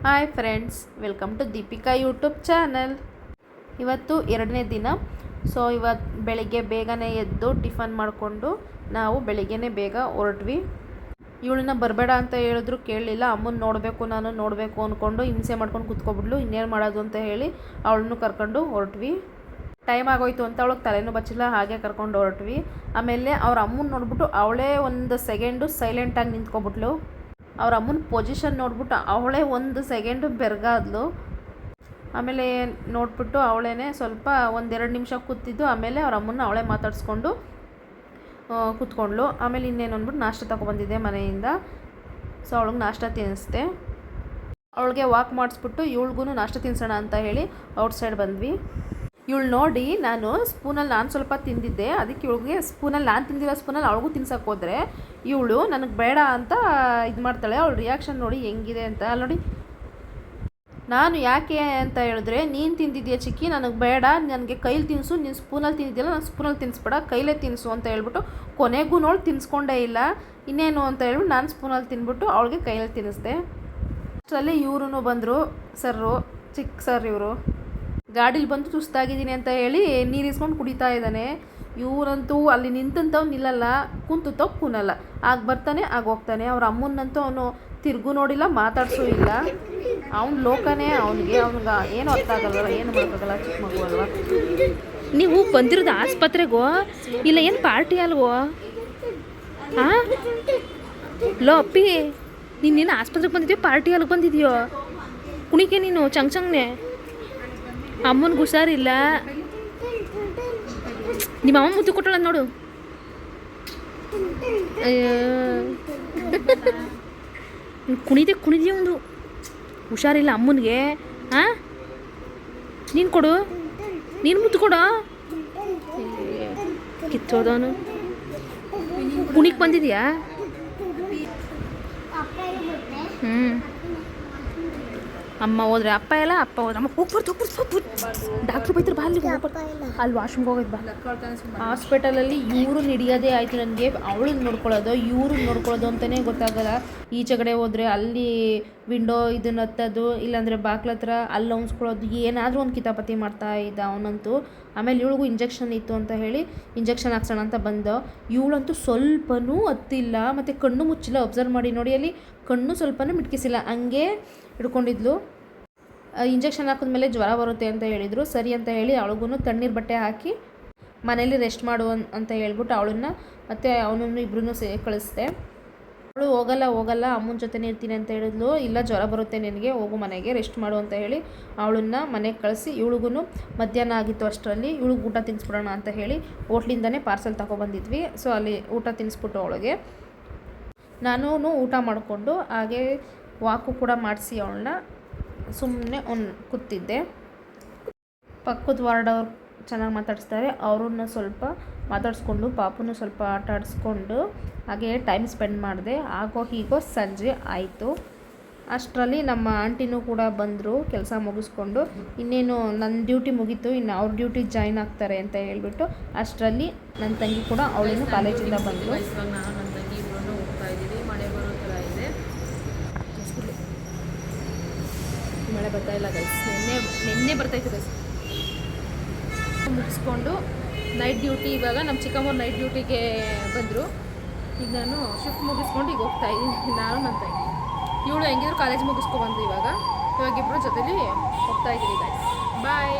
Hi friends, welcome to Deepika YouTube channel. ಇವತ್ತು 2ನೇ ದಿನ. ಸೊ ಇವತ್ತು ಬೆಳಿಗ್ಗೆ ಬೇಗನೆ ಎದ್ದು ಟಿಫನ್ ಮಾಡಿಕೊಂಡು ನಾವು ಬೆಳಿಗ್ಗೆನೇ ಬೇಗ ಹೊರಟ್ವಿ. ಇವಳನ್ನ ಬರಬೇಡ ಅಂತ ಹೇಳಿದ್ರು ಕೇಳಲಿಲ್ಲ. ಅಮ್ಮನ ನಾನು ನೋಡಬೇಕು ಅಂದ್ಕೊಂಡು ಹಿಂಸೆ ಮಾಡ್ಕೊಂಡು ಕೂತ್ಕೊಬಿಡ್ಲು. ಇನ್ನೇನು ಮಾಡೋದು ಅಂತ ಹೇಳಿ ಅವಳನ್ನು ಕರ್ಕೊಂಡು ಹೊರಟ್ವಿ. ಟೈಮ್ ಆಗೋಯ್ತು ಅಂತ ಅವಳಿಗೆ ತಲೆನೂ ಬಚ್ಚಿಲ್ಲ, ಹಾಗೆ ಕರ್ಕೊಂಡು ಹೊರಟ್ವಿ. ಆಮೇಲೆ ಅವ್ರ ಅಮ್ಮನ ನೋಡ್ಬಿಟ್ಟು ಅವಳೇ ಒಂದು ಸೆಕೆಂಡು ಸೈಲೆಂಟಾಗಿ ನಿಂತ್ಕೊಬಿಟ್ಲು. ಅವ್ರ ಅಮ್ಮನ ಪೊಸಿಷನ್ ನೋಡ್ಬಿಟ್ಟು ಅವಳೇ ಒಂದು ಸೆಕೆಂಡು ಬೆರಗಾದ್ಲು. ಆಮೇಲೆ ನೋಡ್ಬಿಟ್ಟು ಅವಳೇ ಸ್ವಲ್ಪ 1-2 ನಿಮಿಷ ಕೂತಿದ್ದು. ಆಮೇಲೆ ಅವ್ರ ಅಮ್ಮನ ಅವಳೇ ಮಾತಾಡಿಸ್ಕೊಂಡು ಕೂತ್ಕೊಂಡ್ಳು. ಆಮೇಲೆ ಇನ್ನೇನು ಅಂದ್ಬಿಟ್ಟು ನಾಷ್ಟ ತೊಗೊಬಂದಿದ್ದೆ ಮನೆಯಿಂದ. ಸೊ ಅವಳಿಗೆ ನಾಷ್ಟ ತಿನ್ನಿಸ್ದೆ. ಅವಳಿಗೆ ವಾಕ್ ಮಾಡಿಸ್ಬಿಟ್ಟು ಇವಳಿಗೂ ನಾಷ್ಟ ತಿನ್ಸೋಣ ಅಂತ ಹೇಳಿ ಔಟ್ಸೈಡ್ ಬಂದ್ವಿ. ಇವಳು ನೋಡಿ ನಾನು ಸ್ಪೂನಲ್ಲಿ ಸ್ವಲ್ಪ ತಿಂದಿದ್ದೆ, ಅದಕ್ಕೆ ಇವಳಿಗೆ ಸ್ಪೂನಲ್ಲಿ ನಾನು ತಿಂದಿರೋ ಸ್ಪೂನಲ್ಲಿ ಅವಳಿಗೂ ತಿನ್ಸೋಕೆ ಹೋದರೆ ಇವಳು ನನಗೆ ಬೇಡ ಅಂತ ಇದು ಮಾಡ್ತಾಳೆ. ಅವಳು ರಿಯಾಕ್ಷನ್ ನೋಡಿ ಹೆಂಗಿದೆ ಅಂತ. ಅಲ್ಲಿ ನೋಡಿ, ನಾನು ಯಾಕೆ ಅಂತ ಹೇಳಿದ್ರೆ, ನೀನು ತಿಂದಿದ್ಯಾ ಚಿಕ್ಕಿ, ನನಗೆ ಬೇಡ, ನನಗೆ ಕೈಲಿ ತಿನ್ನಿಸು, ನೀನು ಸ್ಪೂನಲ್ಲಿ ತಿಂದಿದ್ಯಲ್ಲ, ನಾನು ಸ್ಪೂನಲ್ಲಿ ತಿನ್ನಿಸ್ಬೇಡ, ಕೈಲೇ ತಿನ್ನಿಸು ಅಂತ ಹೇಳ್ಬಿಟ್ಟು ಕೊನೆಗೂ ನೋಡಿ ತಿನ್ನಿಸ್ಕೊಂಡೇ ಇಲ್ಲ. ಇನ್ನೇನು ಅಂತ ಹೇಳ್ಬಿಟ್ಟು ನಾನು ಸ್ಪೂನಲ್ಲಿ ತಿಂದ್ಬಿಟ್ಟು ಅವಳಿಗೆ ಕೈಯಲ್ಲಿ ತಿನ್ನಿಸ್ದೆ. ಅಷ್ಟರಲ್ಲಿ ಇವರು ಬಂದರು, ಚಿಕ್ಕ ಸರ್. ಇವರು ಗಾಡೀಲಿ ಬಂದು ಸುಸ್ತಾಗಿದ್ದೀನಿ ಅಂತ ಹೇಳಿ ನೀರು ಇಸ್ಕೊಂಡು ಕುಡಿತಾ ಇದ್ದಾನೆ. ಇವರಂತೂ ಅಲ್ಲಿ ನಿಂತಂತವ್ ನಿಲ್ಲಲ್ಲ, ಕುಂತುತ್ತವ್ ಕೂನಲ್ಲ, ಆಗ ಬರ್ತಾನೆ ಆಗ ಹೋಗ್ತಾನೆ. ಅವ್ರ ಅಮ್ಮನಂತೂ ಅವನು ತಿರುಗು ನೋಡಿಲ್ಲ, ಮಾತಾಡ್ಸೂ ಇಲ್ಲ. ಅವ್ನ ಲೋಕನೇ ಅವನಿಗೆ ಏನು ಅರ್ಥ ಆಗಲ್ಲ, ಏನು ಮಾಡೋಕ್ಕಾಗಲ್ಲ, ಚಿಕ್ಕ ಮಗು ಅಲ್ವಾ. ನೀವು ಬಂದಿರೋದು ಆಸ್ಪತ್ರೆಗೋ ಇಲ್ಲ ಏನು ಪಾರ್ಟಿ ಅಲ್ವೋ? ಹಾಂ ಲೋ ಅಪ್ಪಿ, ನೀನೇನು ಆಸ್ಪತ್ರೆಗೆ ಬಂದಿದ್ಯೋ ಪಾರ್ಟಿ ಅಲ್ಲಿಗೆ ಬಂದಿದ್ಯೋ? ಕುಣಿಕೆ ನೀನು ಚಂಗ್ನೆ. ಅಮ್ಮನಿಗೆ ಹುಷಾರಿಲ್ಲ. ನಿಮ್ಮ ಅಮ್ಮ ಮುದ್ದು ಕೊಟ್ಟಳ ನೋಡು. ಕುಣಿದೆ ಒಂದು ಹುಷಾರಿಲ್ಲ ಅಮ್ಮನಿಗೆ. ಹಾಂ ನೀನು ಕೊಡು, ನೀನು ಮುದ್ದು ಕೊಡು. ಕಿತ್ತೋದವನು. ಕುಣಿಗೆ ಬಂದಿದ್ಯಾ? ಅಮ್ಮ ಹೋದ್ರೆ ಅಪ್ಪ ಇಲ್ಲ, ಅಪ್ಪ ಹೋದ್ರೆ ಅಮ್ಮ. ಹೋಗ್ಬಾರ್ದು ಡಾಕ್ಟ್ರು ಬೈತಾರೆ, ಬಾ ಅಲ್ಲಿ ವಾಶ್ರೂಮ್ಗೆ ಹೋಗೋದು ಬಾ. ಹಾಸ್ಪಿಟಲಲ್ಲಿ ಇವ್ರನ್ನ ಹಿಡಿಯೋದೇ ಆಯಿತು ನನಗೆ. ಅವಳನ್ನ ನೋಡ್ಕೊಳ್ಳೋದು ಇವ್ರನ್ನ ನೋಡ್ಕೊಳ್ಳೋದು ಅಂತಲೇ ಗೊತ್ತಾಗಲ್ಲ. ಈಚೆಗಡೆ ಹೋದರೆ ಅಲ್ಲಿ ವಿಂಡೋ ಇದನ್ನ ಹತ್ತೋದು, ಇಲ್ಲಾಂದರೆ ಬಾಕ್ಲ ಹತ್ರ ಅಲ್ಲಿ ಹೊಂಸ್ಕೊಳ್ಳೋದು, ಏನಾದರೂ ಒಂದು ಕಿತಾಪತಿ ಮಾಡ್ತಾ ಇದ್ದ ಅವನಂತೂ. ಆಮೇಲೆ ಇವಳಿಗೂ ಇಂಜೆಕ್ಷನ್ ಇತ್ತು ಅಂತ ಹೇಳಿ ಇಂಜೆಕ್ಷನ್ ಹಾಕ್ಸೋಣ ಅಂತ ಬಂದು, ಇವಳಂತೂ ಸ್ವಲ್ಪನೂ ಹತ್ತಿಲ್ಲ, ಮತ್ತು ಕಣ್ಣು ಮುಚ್ಚಿಲ್ಲ. ಅಬ್ಸರ್ವ್ ಮಾಡಿ ನೋಡಿ, ಅಲ್ಲಿ ಕಣ್ಣು ಸ್ವಲ್ಪನೂ ಮಿಟ್ಕಿಸಿಲ್ಲ, ಹಂಗೆ ಹಿಡ್ಕೊಂಡಿದ್ಲು. ಇಂಜೆಕ್ಷನ್ ಹಾಕಿದ್ಮೇಲೆ ಜ್ವರ ಬರುತ್ತೆ ಅಂತ ಹೇಳಿದರು. ಸರಿ ಅಂತ ಹೇಳಿ ಅವಳಿಗೂ ತಣ್ಣೀರು ಬಟ್ಟೆ ಹಾಕಿ ಮನೇಲಿ ರೆಸ್ಟ್ ಮಾಡು ಅಂತ ಹೇಳ್ಬಿಟ್ಟು ಅವಳನ್ನು ಮತ್ತು ಅವನನ್ನು ಇಬ್ಬರೂ ಕಳಿಸ್ದೆ. ಅವಳು ಹೋಗಲ್ಲ ಅಮ್ಮನ ಜೊತೆನೇ ಇರ್ತೀನಿ ಅಂತ ಹೇಳಿದ್ಲು. ಇಲ್ಲ, ಜ್ವರ ಬರುತ್ತೆ ನಿನಗೆ, ಹೋಗು ಮನೆಗೆ ರೆಸ್ಟ್ ಮಾಡು ಅಂತ ಹೇಳಿ ಅವಳನ್ನು ಮನೆಗೆ ಕಳಿಸಿ, ಇವಳಿಗೂ ಮಧ್ಯಾಹ್ನ ಆಗಿತ್ತು. ಅಷ್ಟರಲ್ಲಿ ಇವಳಿಗೆ ಊಟ ತಿನ್ನಿಸ್ಬಿಡೋಣ ಅಂತ ಹೇಳಿ ಹೋಟ್ಲಿಂದನೇ ಪಾರ್ಸೆಲ್ ತಗೊಬಂದಿದ್ವಿ. ಸೊ ಅಲ್ಲಿ ಊಟ ತಿನ್ನಿಸ್ಬಿಟ್ಟು ಅವಳಿಗೆ ನಾನು ಊಟ ಮಾಡಿಕೊಂಡು ಹಾಗೆ ವಾಕು ಕೂಡ ಮಾಡಿಸಿ ಅವಳನ್ನ ಸುಮ್ಮನೆ ಕೂತಿದ್ದೆ. ಪಕ್ಕದ ವಾರ್ಡವ್ರು ಚೆನ್ನಾಗಿ ಮಾತಾಡಿಸ್ತಾರೆ, ಅವ್ರನ್ನ ಸ್ವಲ್ಪ ಮಾತಾಡಿಸ್ಕೊಂಡು ಪಾಪುನು ಸ್ವಲ್ಪ ಆಟ ಆಡಿಸ್ಕೊಂಡು ಹಾಗೆ ಟೈಮ್ ಸ್ಪೆಂಡ್ ಮಾಡಿದೆ. ಹೀಗೋ ಸಂಜೆ ಆಯಿತು. ಅಷ್ಟರಲ್ಲಿ ನಮ್ಮ ಆಂಟಿನೂ ಕೂಡ ಬಂದರು ಕೆಲಸ ಮುಗಿಸ್ಕೊಂಡು. ಇನ್ನೇನು ನನ್ನ ಡ್ಯೂಟಿ ಮುಗೀತು, ಇನ್ನು ಅವ್ರ ಡ್ಯೂಟಿ ಜಾಯ್ನ್ ಆಗ್ತಾರೆ ಅಂತ ಹೇಳ್ಬಿಟ್ಟು ಅಷ್ಟರಲ್ಲಿ ನನ್ನ ತಂಗಿ ಕೂಡ ಅವಳೇನು ಕಾಲೇಜಿಂದ ಬಂದರು. ನಾನು ನನ್ನ ತಂಗಿ ಇಬ್ಬರೂ ಹೋಗ್ತಾ ಇದ್ದೀವಿ. ಮಳೆ ಬರೋ ಥರ ಇದೆ, ಮಳೆ ಬರ್ತಾ ಇಲ್ಲ ಗೈಸ್. ನಿನ್ನೆ ಬರ್ತಾಯಿತ್ತು ಗೈಸ್. ಮುಗಿಸ್ಕೊಂಡು ನೈಟ್ ಡ್ಯೂಟಿ, ಇವಾಗ ನಮ್ಮ ಚಿಕ್ಕಮ್ಮವ್ರು ನೈಟ್ ಡ್ಯೂಟಿಗೆ ಬಂದರು. ಈಗ ನಾನು ಶಿಫ್ಟ್ ಮುಗಿಸ್ಕೊಂಡು ಈಗ ಹೋಗ್ತಾ ಇದ್ದೀನಿ, ನಾನು ನನ್ನ ತಂಗಿ. ಇವಳು ಹೆಂಗಿದ್ರು ಕಾಲೇಜ್ ಮುಗಿಸ್ಕೊಬಂದು ಇವಾಗ ಇಬ್ಬರು ಜೊತೆಲಿ ಹೋಗ್ತಾ ಇದ್ದೀನಿ ಗೈಸ್. ಬಾಯ್.